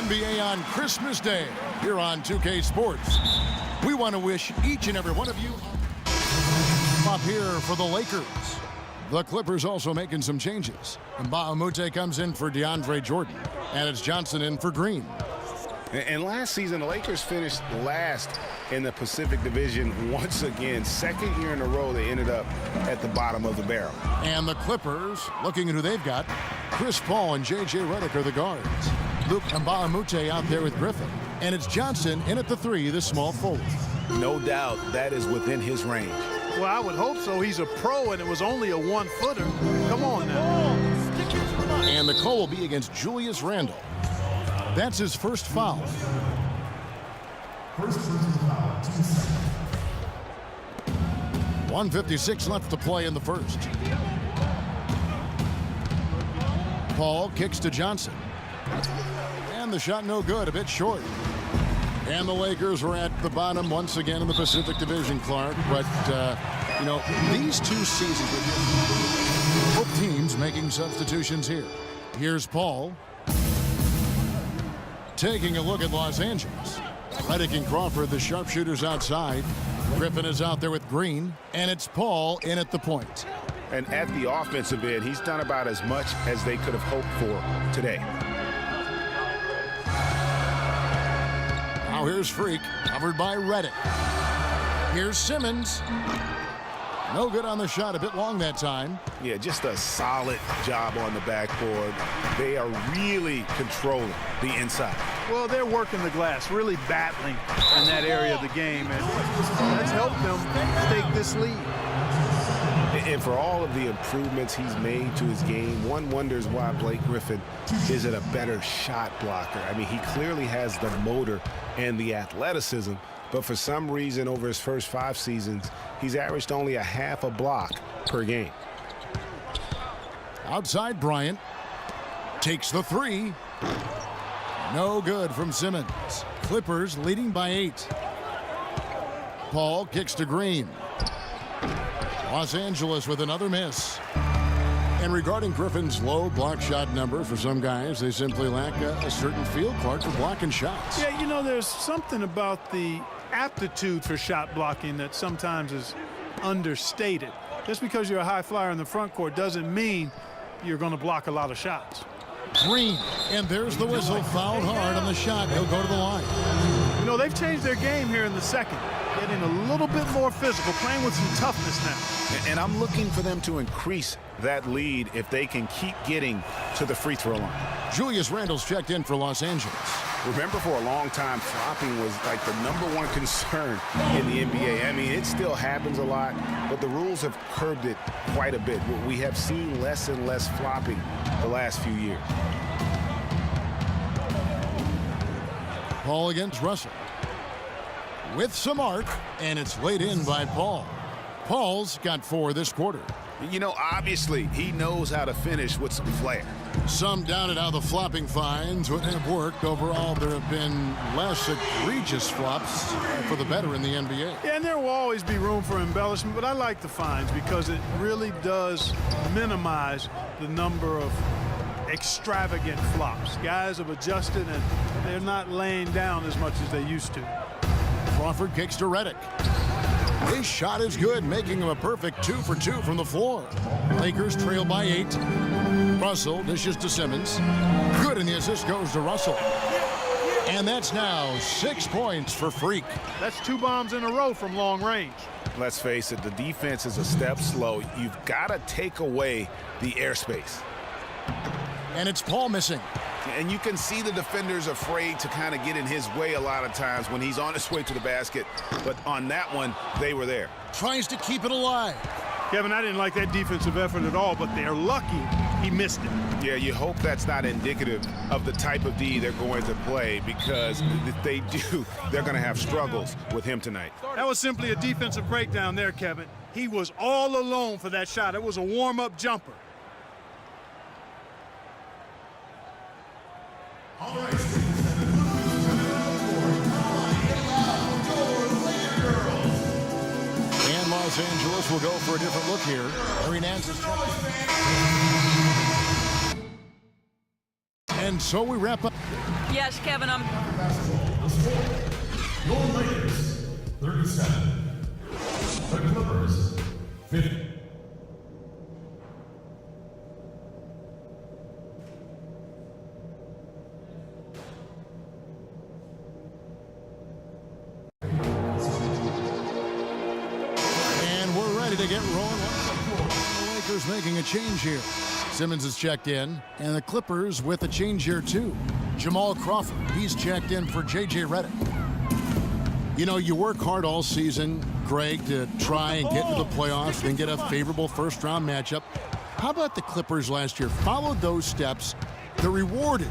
NBA on Christmas Day here on 2K Sports. We want to wish each and every one of you up here for the Lakers. The Clippers also making some changes. Mbah comes in for DeAndre Jordan, and it's Johnson in for Green. And last season, the Lakers finished last in the Pacific Division once again. Second year in a row, they ended up at the bottom of the barrel. And the Clippers, looking at who they've got, Chris Paul and J.J. Redick are the guards. Luke Mbah out there with Griffin. And it's Johnson in at the 3, the small forward. No doubt that is within his range. Well, I would hope so. He's a pro, and it was only a 1-footer. Come on now. And the call will be against Julius Randle. That's his first foul. First foul, 2 seconds. 1:56 left to play in the first. Paul kicks to Johnson. And the shot no good, a bit short. And the Lakers were at the bottom once again in the Pacific Division, Clark. But, you know, these two seasons, both teams making substitutions here. Here's Paul. Taking a look at Los Angeles. Redick and Crawford, the sharpshooters outside. Griffin is out there with Green. And it's Paul in at the point. And at the offensive end, he's done about as much as they could have hoped for today. Now here's Freak, covered by Redick. Here's Simmons. No good on the shot, a bit long that time. Yeah, just a solid job on the backboard. They are really controlling the inside. Well, they're working the glass, really battling in that area of the game, and that's helped them take this lead. And for all of the improvements he's made to his game, one wonders why Blake Griffin isn't a better shot blocker. I mean, he clearly has the motor and the athleticism, but for some reason over his first 5 seasons, he's averaged only a half a block per game. Outside Bryant. Takes the 3. No good from Simmons. Clippers leading by 8. Paul kicks to Green. Los Angeles with another miss. And regarding Griffin's low block shot number, for some guys, they simply lack a certain feel, Clark, for blocking shots. Yeah, you know, there's something about the aptitude for shot blocking that sometimes is understated. Just because you're a high flyer in the front court doesn't mean you're going to block a lot of shots. Green, and there's the whistle, fouled hard on the shot. He'll go to the line. You know, they've changed their game here in the second, getting a little bit more physical, playing with some toughness now. And I'm looking for them to increase that lead if they can keep getting to the free throw line. Julius Randle's checked in for Los Angeles. Remember, for a long time, flopping was like the #1 concern in the NBA. I mean, it still happens a lot, but the rules have curbed it quite a bit. We have seen less and less flopping the last few years. Paul against Russell. With some arc, and it's laid in by Paul. Paul's got 4 this quarter. You know, obviously, he knows how to finish with some flair. Some doubted how the flopping fines would have worked. Overall, there have been less egregious flops for the better in the NBA. Yeah, and there will always be room for embellishment, but I like the fines because it really does minimize the number of extravagant flops. Guys have adjusted, and they're not laying down as much as they used to. Crawford kicks to Redick. His shot is good, making him a perfect 2 for 2 from the floor. Lakers trail by 8. Russell dishes to Simmons. Good, and the assist goes to Russell. And that's now 6 points for Freak. That's 2 bombs in a row from long range. Let's face it, the defense is a step slow. You've got to take away the airspace. And it's Paul missing. And you can see the defenders afraid to kind of get in his way a lot of times when he's on his way to the basket. But on that one, they were there. Tries to keep it alive. Kevin, I didn't like that defensive effort at all, but they're lucky he missed it. Yeah, you hope that's not indicative of the type of D they're going to play, because if they do, they're going to have struggles with him tonight. That was simply a defensive breakdown there, Kevin. He was all alone for that shot. It was a warm-up jumper. All right. And Los Angeles will go for a different look here. Larry Nance is checking. And And so we wrap up. Yes, Kevin, I'm... Your Lakers, 37. The Clippers, 50. And we're ready to get rolling. The Lakers making a change here. Simmons is checked in, and the Clippers with a change here too. Jamal Crawford, he's checked in for J.J. Redick. You know, you work hard all season, Greg, to try and get to the playoffs and get a favorable first-round matchup. How about the Clippers last year? Followed those steps. They're rewarded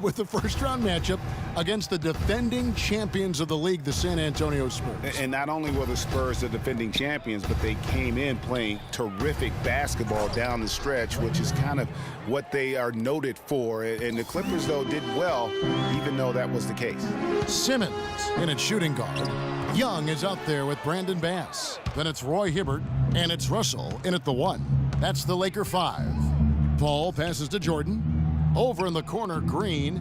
with the first-round matchup against the defending champions of the league, the San Antonio Spurs. And not only were the Spurs the defending champions, but they came in playing terrific basketball down the stretch, which is kind of what they are noted for. And the Clippers, though, did well, even though that was the case. Simmons in at shooting guard. Young is out there with Brandon Bass. Then it's Roy Hibbert, and it's Russell in at the 1. That's the Laker 5. Paul passes to Jordan. Over in the corner, Green.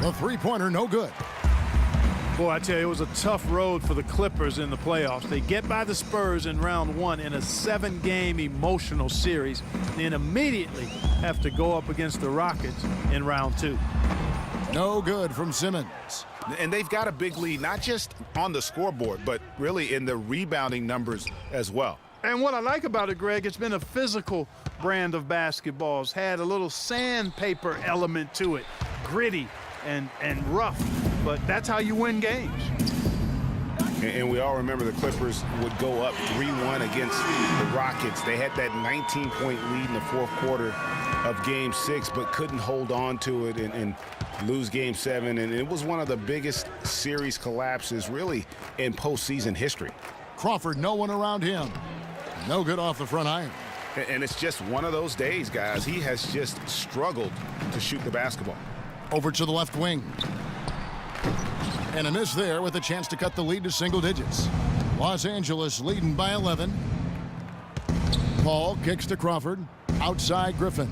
The three-pointer, no good. Boy, I tell you, it was a tough road for the Clippers in the playoffs. They get by the Spurs in round 1 in a 7-game emotional series, then immediately have to go up against the Rockets in round 2. No good from Simmons. And they've got a big lead, not just on the scoreboard, but really in the rebounding numbers as well. And what I like about it, Greg, it's been a physical brand of basketball. It's had a little sandpaper element to it, gritty and rough, but that's how you win games. And we all remember the Clippers would go up 3-1 against the Rockets. They had that 19-point lead in the fourth quarter of Game 6, but couldn't hold on to it and lose Game 7. And it was one of the biggest series collapses, really, in postseason history. Crawford, no one around him. No good off the front iron. And it's just one of those days, guys. He has just struggled to shoot the basketball. Over to the left wing. And a miss there with a chance to cut the lead to single digits. Los Angeles leading by 11. Paul kicks to Crawford. Outside Griffin.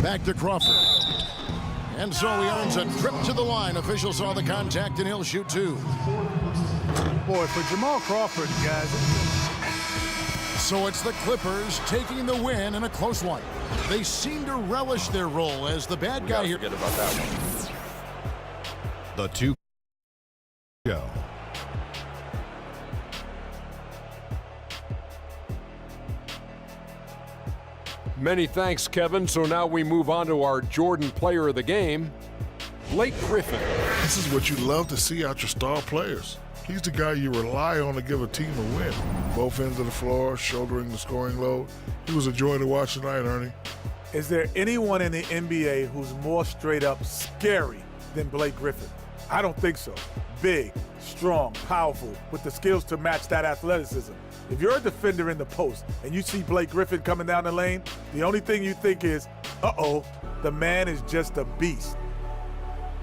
Back to Crawford. And so he earns a trip to the line. Officials saw the contact and he'll shoot 2. Boy, for Jamal Crawford, guys. So it's the Clippers taking the win in a close one. They seem to relish their role as the bad guy here. Forget about that one. The 2 go. Many thanks, Kevin. So now we move on to our Jordan player of the game, Blake Griffin. This is what you love to see out your star players. He's the guy you rely on to give a team a win. Both ends of the floor, shouldering the scoring load. He was a joy to watch tonight, Ernie. Is there anyone in the NBA who's more straight up scary than Blake Griffin? I don't think so. Big, strong, powerful, with the skills to match that athleticism. If you're a defender in the post and you see Blake Griffin coming down the lane, the only thing you think is, uh-oh, the man is just a beast.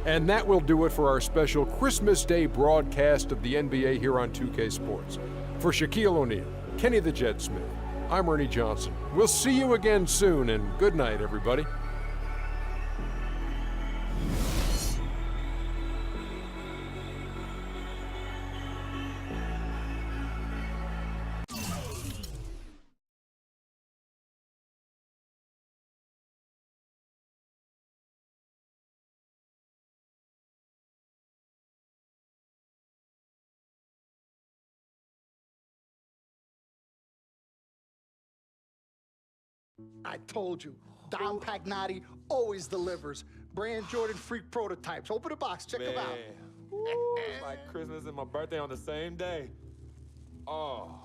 And that will do it for our special Christmas Day broadcast of the NBA here on 2K Sports. For Shaquille O'Neal, Kenny the Jet Smith, I'm Ernie Johnson. We'll see you again soon, and good night, everybody. I told you, Dom Pagnotti always delivers. Brand Jordan Freak prototypes. Open the box, check them out. Woo, like Christmas and my birthday on the same day. Oh,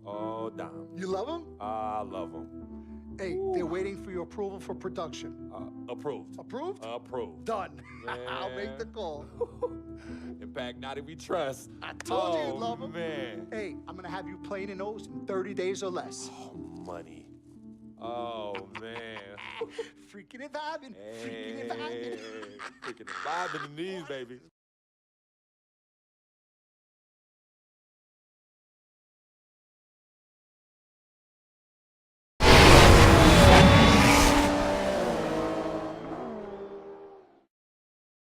Dom. You love them? I love them. Hey, they're waiting for your approval for production. Approved. Approved? Approved. Done. I'll make the call. In Pagnotti we trust. I told you you'd love them. Man. Hey, I'm going to have you playing in those in 30 days or less. Oh, money. Oh, man. Freaking and vibing. Freaking and vibing. Freaking and vibing in these, baby.